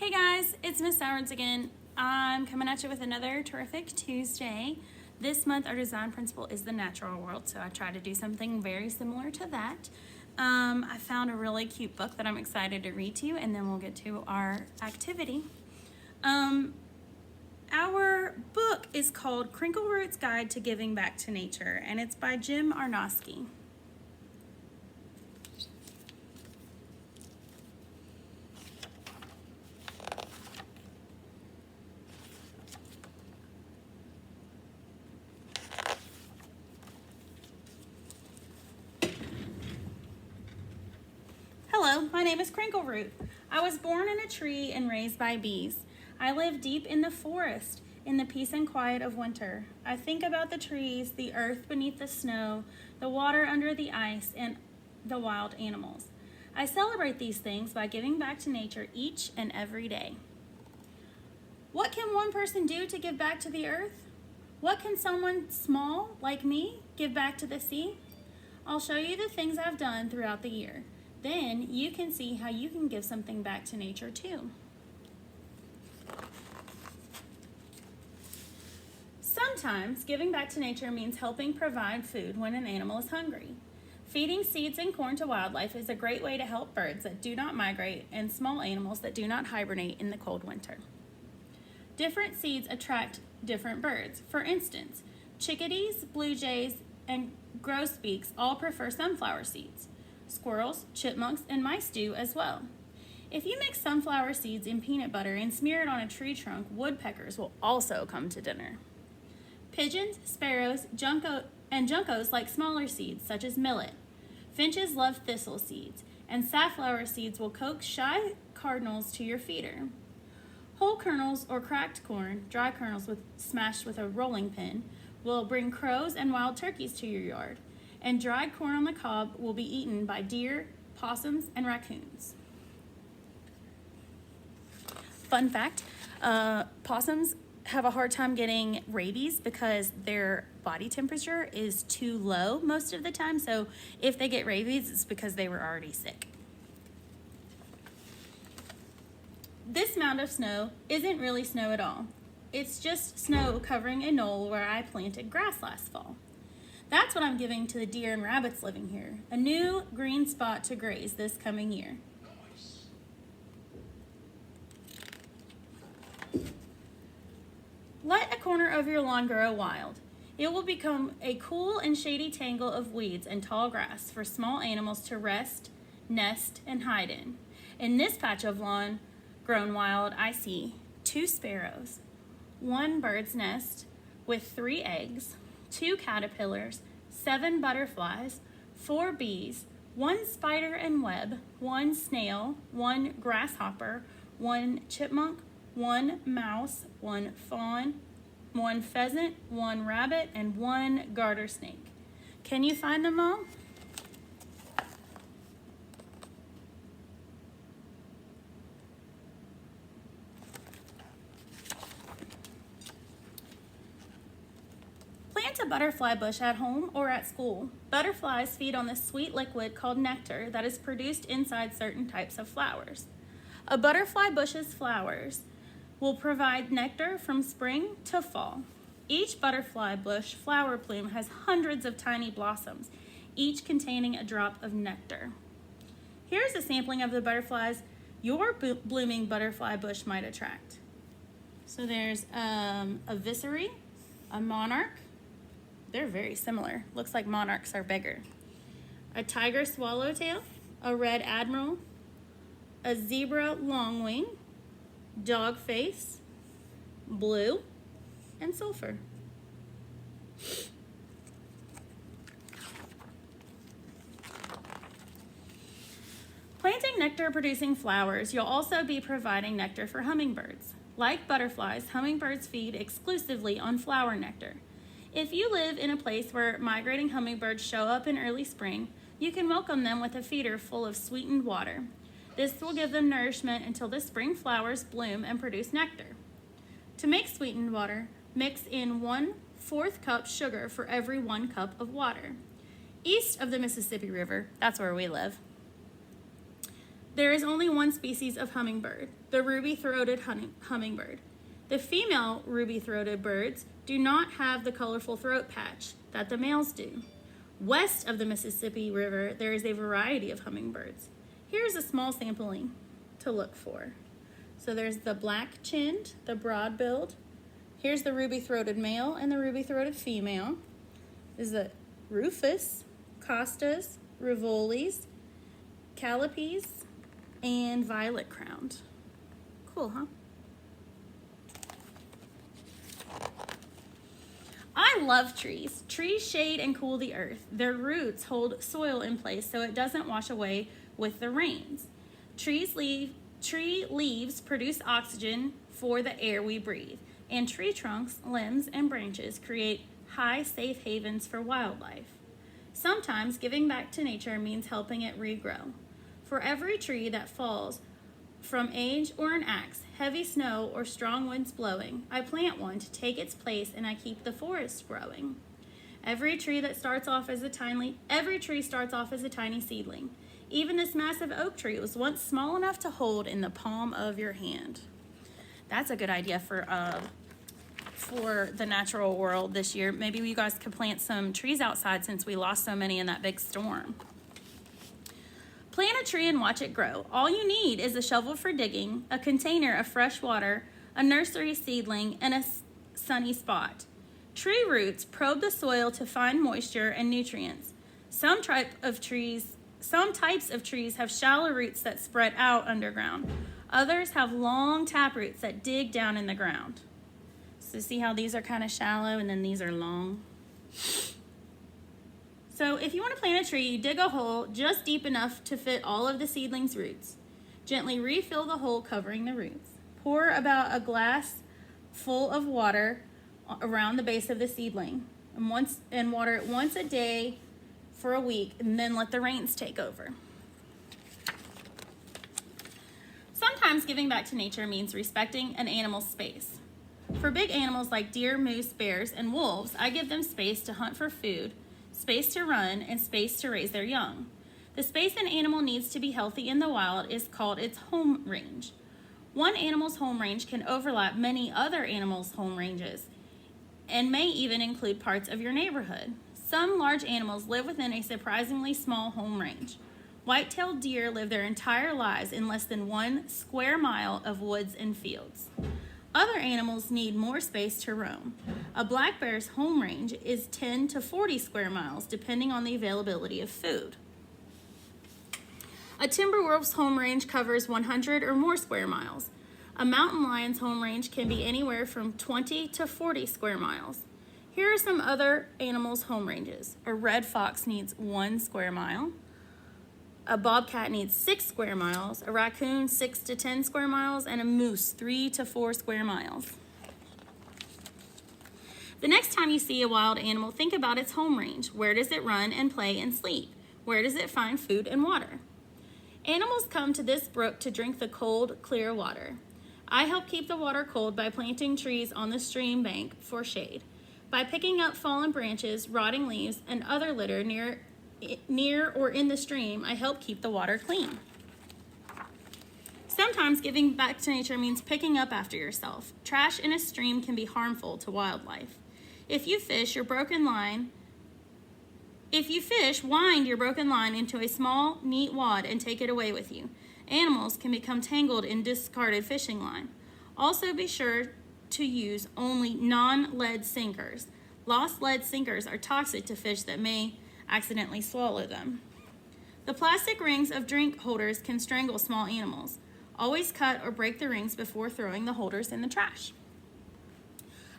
Hey guys, it's Miss Sowards again. I'm coming at you with another terrific Tuesday. This month our design principle is the natural world, so I try to do something very similar to that. I found a really cute book that I'm excited to read to you, and then we'll get to our activity. Our book is called Crinkleroot's Guide to Giving Back to Nature, and it's by Jim Arnosky. Hello, my name is Crinkleroot. I was born in a tree and raised by bees. I live deep in the forest, in the peace and quiet of winter. I think about the trees, the earth beneath the snow, the water under the ice, and the wild animals. I celebrate these things by giving back to nature each and every day. What can one person do to give back to the earth? What can someone small, like me, give back to the sea? I'll show you the things I've done throughout the year. Then you can see how you can give something back to nature too. Sometimes giving back to nature means helping provide food when an animal is hungry. Feeding seeds and corn to wildlife is a great way to help birds that do not migrate and small animals that do not hibernate in the cold winter. Different seeds attract different birds. For instance, chickadees, blue jays, and grosbeaks all prefer sunflower seeds. Squirrels, chipmunks, and mice do as well. If you mix sunflower seeds in peanut butter and smear it on a tree trunk, woodpeckers will also come to dinner. Pigeons, sparrows, and juncos like smaller seeds such as millet. Finches love thistle seeds, and safflower seeds will coax shy cardinals to your feeder. Whole kernels or cracked corn, dry kernels smashed with a rolling pin, will bring crows and wild turkeys to your yard. And dried corn on the cob will be eaten by deer, possums, and raccoons. Fun fact, possums have a hard time getting rabies because their body temperature is too low most of the time, so if they get rabies, it's because they were already sick. This mound of snow isn't really snow at all. It's just snow covering a knoll where I planted grass last fall. That's what I'm giving to the deer and rabbits living here, a new green spot to graze this coming year. Let a corner of your lawn grow wild. It will become a cool and shady tangle of weeds and tall grass for small animals to rest, nest, and hide in. In this patch of lawn grown wild, I see 2 sparrows, 1 bird's nest with 3 eggs, 2 caterpillars, 7 butterflies, 4 bees, 1 spider and web, 1 snail, 1 grasshopper, 1 chipmunk, 1 mouse, 1 fawn, 1 pheasant, 1 rabbit, and 1 garter snake. Can you find them all? Plant a butterfly bush at home or at school. Butterflies feed on this sweet liquid called nectar that is produced inside certain types of flowers. A butterfly bush's flowers will provide nectar from spring to fall. Each butterfly bush flower plume has hundreds of tiny blossoms, each containing a drop of nectar. Here's a sampling of the butterflies your blooming butterfly bush might attract. So there's a viscera, a monarch. They're very similar. Looks like monarchs are bigger. A tiger swallowtail, a red admiral, a zebra longwing, dog face, blue, and sulfur. Planting nectar-producing flowers, you'll also be providing nectar for hummingbirds. Like butterflies, hummingbirds feed exclusively on flower nectar. If you live in a place where migrating hummingbirds show up in early spring, you can welcome them with a feeder full of sweetened water. This will give them nourishment until the spring flowers bloom and produce nectar. To make sweetened water, mix in 1/4 cup sugar for every 1 cup of water. East of the Mississippi River, that's where we live, There is only one species of hummingbird, the ruby-throated hummingbird. The female ruby-throated birds do not have the colorful throat patch that the males do. West of the Mississippi River, there is a variety of hummingbirds. Here's a small sampling to look for. So there's the black-chinned, the broad-billed. Here's the ruby-throated male and the ruby-throated female. This is the rufous, costas, rivolis, calipes, and violet-crowned. Cool, huh? I love trees. Trees shade and cool the earth. Their roots hold soil in place so it doesn't wash away with the rains. Tree leaves produce oxygen for the air we breathe, and tree trunks, limbs, and branches create high, safe havens for wildlife. Sometimes giving back to nature means helping it regrow. For every tree that falls from age or an axe, heavy snow, or strong winds blowing, I plant one to take its place, and I keep the forest growing. Every tree starts off as a tiny seedling. Even this massive oak tree was once small enough to hold in the palm of your hand. That's a good idea for the natural world this year. Maybe you guys could plant some trees outside since we lost so many in that big storm. Plant a tree and watch it grow. All you need is a shovel for digging, a container of fresh water, a nursery seedling, and a sunny spot. Tree roots probe the soil to find moisture and nutrients. Some types of trees have shallow roots that spread out underground. Others have long tap roots that dig down in the ground. So see how these are kind of shallow and then these are long? So if you want to plant a tree, you dig a hole just deep enough to fit all of the seedling's roots. Gently refill the hole covering the roots. Pour about a glass full of water around the base of the seedling and water it once a day for a week, and then let the rains take over. Sometimes giving back to nature means respecting an animal's space. For big animals like deer, moose, bears, and wolves, I give them space to hunt for food, space to run, and space to raise their young. The space an animal needs to be healthy in the wild is called its home range. One animal's home range can overlap many other animals' home ranges and may even include parts of your neighborhood. Some large animals live within a surprisingly small home range. White-tailed deer live their entire lives in less than 1 square mile of woods and fields. Other animals need more space to roam. A black bear's home range is 10 to 40 square miles, depending on the availability of food. A timber wolf's home range covers 100 or more square miles. A mountain lion's home range can be anywhere from 20 to 40 square miles. Here are some other animals' home ranges. A red fox needs 1 square mile. A bobcat needs 6 square miles, a raccoon 6 to 10 square miles, and a moose 3 to 4 square miles. The next time you see a wild animal, think about its home range. Where does it run and play and sleep? Where does it find food and water? Animals come to this brook to drink the cold, clear water. I help keep the water cold by planting trees on the stream bank for shade. By picking up fallen branches, rotting leaves, and other litter near or in the stream, I help keep the water clean. Sometimes giving back to nature means picking up after yourself. Trash in a stream can be harmful to wildlife. If you fish, wind your broken line into a small, neat wad and take it away with you. Animals can become tangled in discarded fishing line. Also be sure to use only non-lead sinkers. Lost lead sinkers are toxic to fish that may accidentally swallow them. The plastic rings of drink holders can strangle small animals. Always cut or break the rings before throwing the holders in the trash.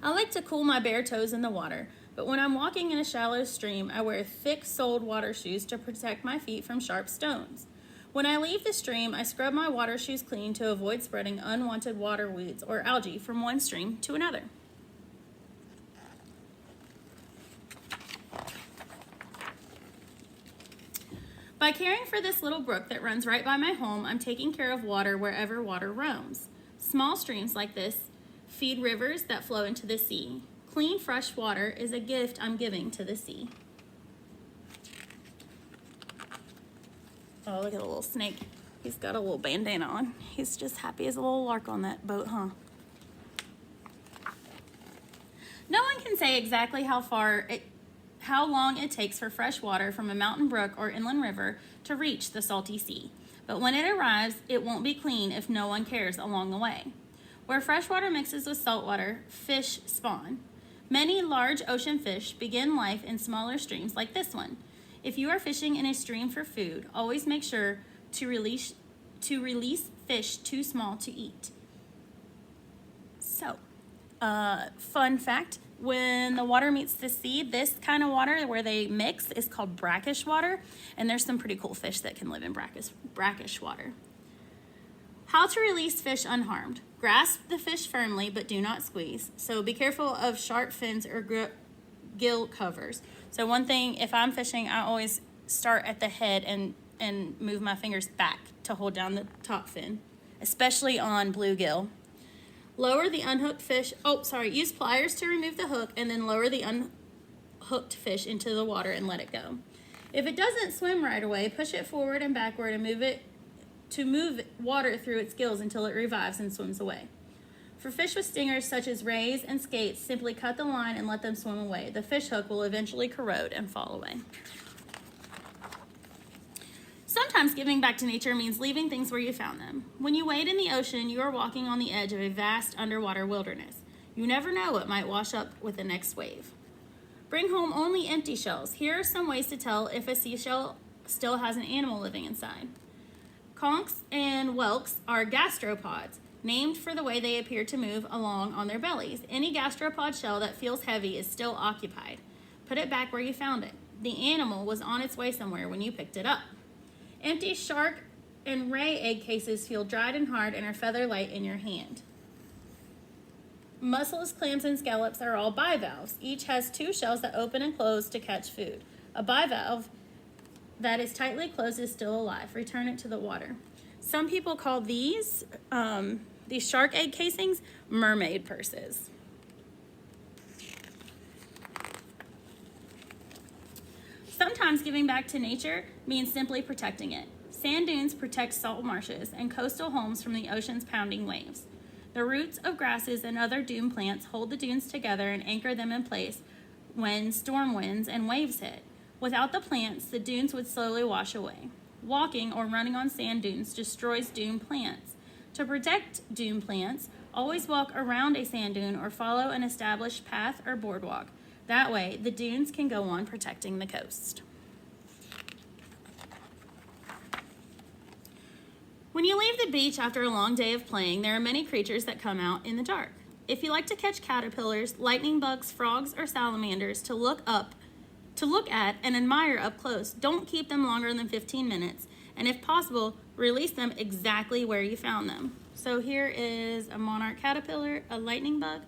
I like to cool my bare toes in the water, but when I'm walking in a shallow stream, I wear thick-soled water shoes to protect my feet from sharp stones. When I leave the stream, I scrub my water shoes clean to avoid spreading unwanted water weeds or algae from one stream to another. By caring for this little brook that runs right by my home, I'm taking care of water wherever water roams. Small streams like this feed rivers that flow into the sea. Clean, fresh water is a gift I'm giving to the sea. Oh, look at the little snake He's got a little bandana on. He's just happy as a little lark on that boat, huh? No one can say exactly how long it takes for fresh water from a mountain brook or inland river to reach the salty sea. But when it arrives, it won't be clean if no one cares along the way. Where fresh water mixes with salt water, fish spawn. Many large ocean fish begin life in smaller streams like this one. If you are fishing in a stream for food, always make sure to release fish too small to eat. So, fun fact, when the water meets the sea, this kind of water where they mix is called brackish water, and there's some pretty cool fish that can live in brackish water. How to release fish unharmed. Grasp the fish firmly, but do not squeeze. So be careful of sharp fins or gill covers. So one thing, if I'm fishing, I always start at the head and move my fingers back to hold down the top fin, especially on bluegill. Lower the unhooked fish, use pliers to remove the hook and then lower the unhooked fish into the water and let it go. If it doesn't swim right away, push it forward and backward and move water through its gills until it revives and swims away. For fish with stingers such as rays and skates, simply cut the line and let them swim away. The fish hook will eventually corrode and fall away. Sometimes giving back to nature means leaving things where you found them. When you wade in the ocean, you are walking on the edge of a vast underwater wilderness. You never know what might wash up with the next wave. Bring home only empty shells. Here are some ways to tell if a seashell still has an animal living inside. Conchs and whelks are gastropods, named for the way they appear to move along on their bellies. Any gastropod shell that feels heavy is still occupied. Put it back where you found it. The animal was on its way somewhere when you picked it up. Empty shark and ray egg cases feel dried and hard and are feather light in your hand. Mussels, clams, and scallops are all bivalves. Each has two shells that open and close to catch food. A bivalve that is tightly closed is still alive. Return it to the water. Some people call these shark egg casings mermaid purses. Sometimes giving back to nature means simply protecting it. Sand dunes protect salt marshes and coastal homes from the ocean's pounding waves. The roots of grasses and other dune plants hold the dunes together and anchor them in place when storm winds and waves hit. Without the plants, the dunes would slowly wash away. Walking or running on sand dunes destroys dune plants. To protect dune plants, always walk around a sand dune or follow an established path or boardwalk. That way, the dunes can go on protecting the coast. When you leave the beach after a long day of playing, there are many creatures that come out in the dark. If you like to catch caterpillars, lightning bugs, frogs, or salamanders to look at and admire up close, don't keep them longer than 15 minutes, and if possible, release them exactly where you found them. So here is a monarch caterpillar, a lightning bug,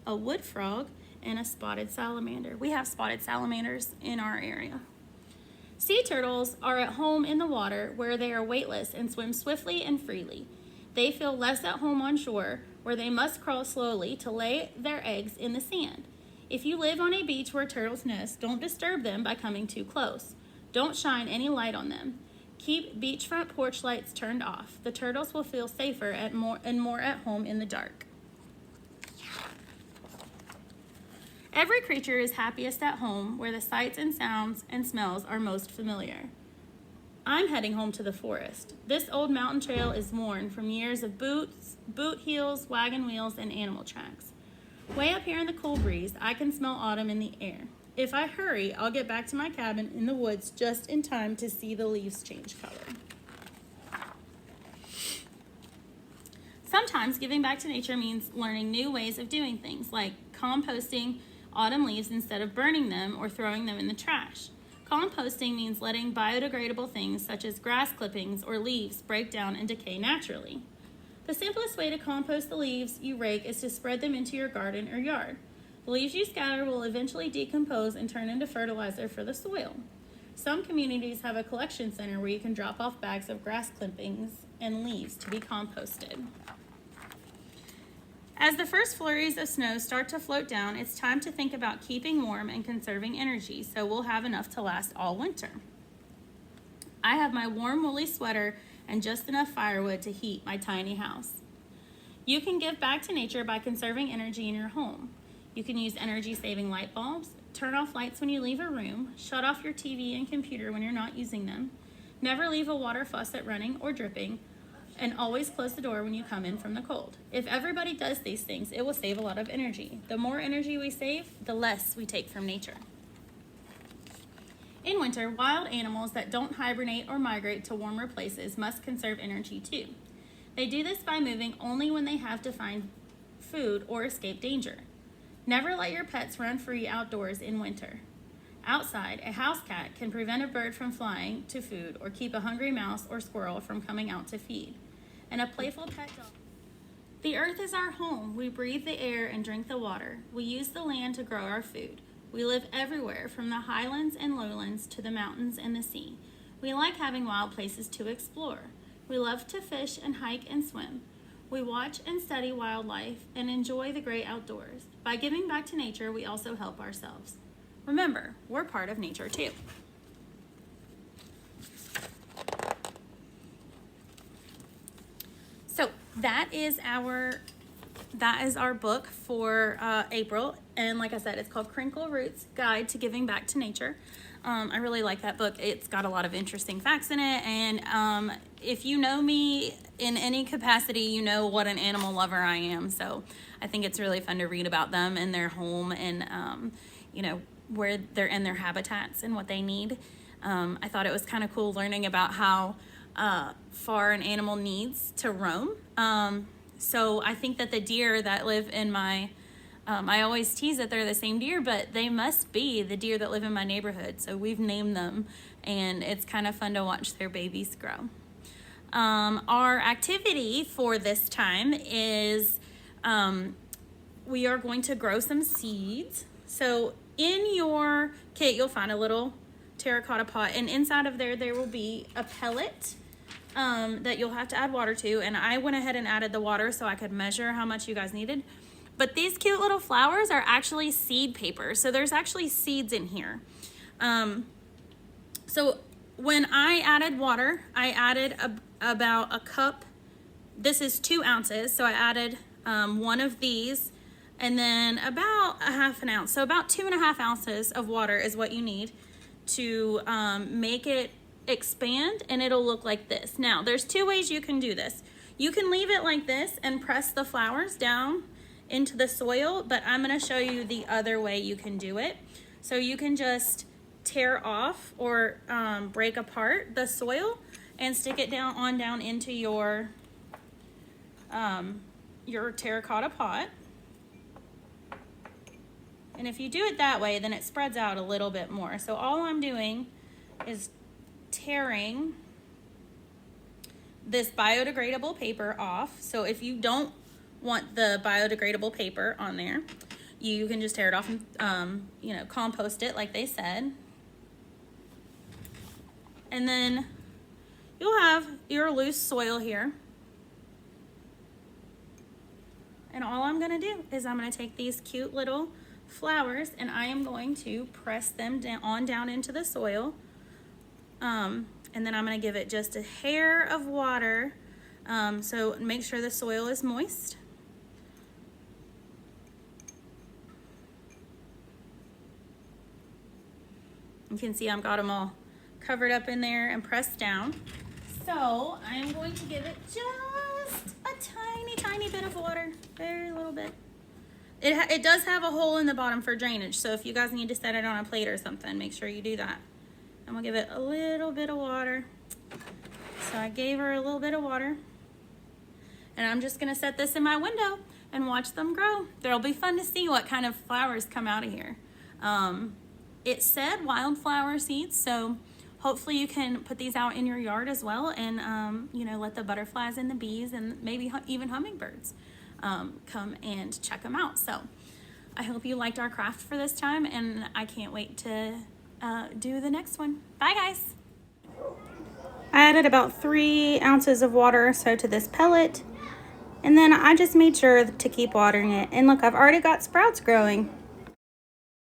a wood frog, and a spotted salamander. We have spotted salamanders in our area. Sea turtles are at home in the water where they are weightless and swim swiftly and freely. They feel less at home on shore where they must crawl slowly to lay their eggs in the sand. If you live on a beach where turtles nest, don't disturb them by coming too close. Don't shine any light on them. Keep beachfront porch lights turned off. The turtles will feel safer and more at home in the dark. Every creature is happiest at home where the sights and sounds and smells are most familiar. I'm heading home to the forest. This old mountain trail is worn from years of boots, boot heels, wagon wheels, and animal tracks. Way up here in the cool breeze, I can smell autumn in the air. If I hurry, I'll get back to my cabin in the woods just in time to see the leaves change color. Sometimes giving back to nature means learning new ways of doing things, like composting autumn leaves instead of burning them or throwing them in the trash. Composting means letting biodegradable things such as grass clippings or leaves break down and decay naturally. The simplest way to compost the leaves you rake is to spread them into your garden or yard. The leaves you scatter will eventually decompose and turn into fertilizer for the soil. Some communities have a collection center where you can drop off bags of grass clippings and leaves to be composted. As the first flurries of snow start to float down, it's time to think about keeping warm and conserving energy so we'll have enough to last all winter. I have my warm woolly sweater and just enough firewood to heat my tiny house. You can give back to nature by conserving energy in your home. You can use energy-saving light bulbs, turn off lights when you leave a room, shut off your TV and computer when you're not using them, never leave a water faucet running or dripping, and always close the door when you come in from the cold. If everybody does these things, it will save a lot of energy. The more energy we save, the less we take from nature. In winter, wild animals that don't hibernate or migrate to warmer places must conserve energy too. They do this by moving only when they have to find food or escape danger. Never let your pets run free outdoors in winter. Outside, a house cat can prevent a bird from flying to food or keep a hungry mouse or squirrel from coming out to feed. And a playful pet dog. The earth is our home. We breathe the air and drink the water. We use the land to grow our food. We live everywhere, from the highlands and lowlands to the mountains and the sea. We like having wild places to explore. We love to fish and hike and swim. We watch and study wildlife and enjoy the great outdoors. By giving back to nature, we also help ourselves. Remember, we're part of nature too. So that is our book for April, and like I said, it's called Crinkle Roots Guide to Giving Back to Nature. I really like that book. It's got a lot of interesting facts in it, and if you know me in any capacity, you know what an animal lover I am. So I think it's really fun to read about them and their home, and where they're in their habitats and what they need. I thought it was kind of cool learning about how far an animal needs to roam. So I think that the deer that live in my, I always tease that they're the same deer, but they must be the deer that live in my neighborhood. So we've named them, and it's kind of fun to watch their babies grow. Our activity for this time is we are going to grow some seeds. So in your kit, you'll find a little terracotta pot, and inside of there will be a pellet that you'll have to add water to, and I went ahead and added the water so I could measure how much you guys needed. But these cute little flowers are actually seed paper, so there's actually seeds in here. So when I added water, I added about a cup. This is 2 ounces, so I added one of these, and then about a half an ounce. So about 2.5 ounces of water is what you need to make it expand, and it'll look like this. Now, there's 2 ways you can do this. You can leave it like this and press the flowers down into the soil, but I'm going to show you the other way you can do it. So you can just tear off or break apart the soil and stick it down into your terracotta pot. And if you do it that way, then it spreads out a little bit more. So all I'm doing is tearing this biodegradable paper off. So if you don't want the biodegradable paper on there, you can just tear it off and compost it like they said. And then you'll have your loose soil here. And all I'm gonna do is I'm gonna take these cute little flowers and I am going to press them down into the soil. And then I'm going to give it just a hair of water, so make sure the soil is moist. You can see I've got them all covered up in there and pressed down. So I'm going to give it just a tiny bit of water, very little bit. It does have a hole in the bottom for drainage, so if you guys need to set it on a plate or something, make sure you do that. I'm gonna give it a little bit of water. So I gave her a little bit of water, and I'm just gonna set this in my window and watch them grow. It'll be fun to see what kind of flowers come out of here. It said wildflower seeds, so hopefully you can put these out in your yard as well, and let the butterflies and the bees and maybe even hummingbirds come and check them out. So I hope you liked our craft for this time, and I can't wait to do the next one. Bye guys. I added about 3 ounces of water or so to this pellet, and then I just made sure to keep watering it. And look, I've already got sprouts growing.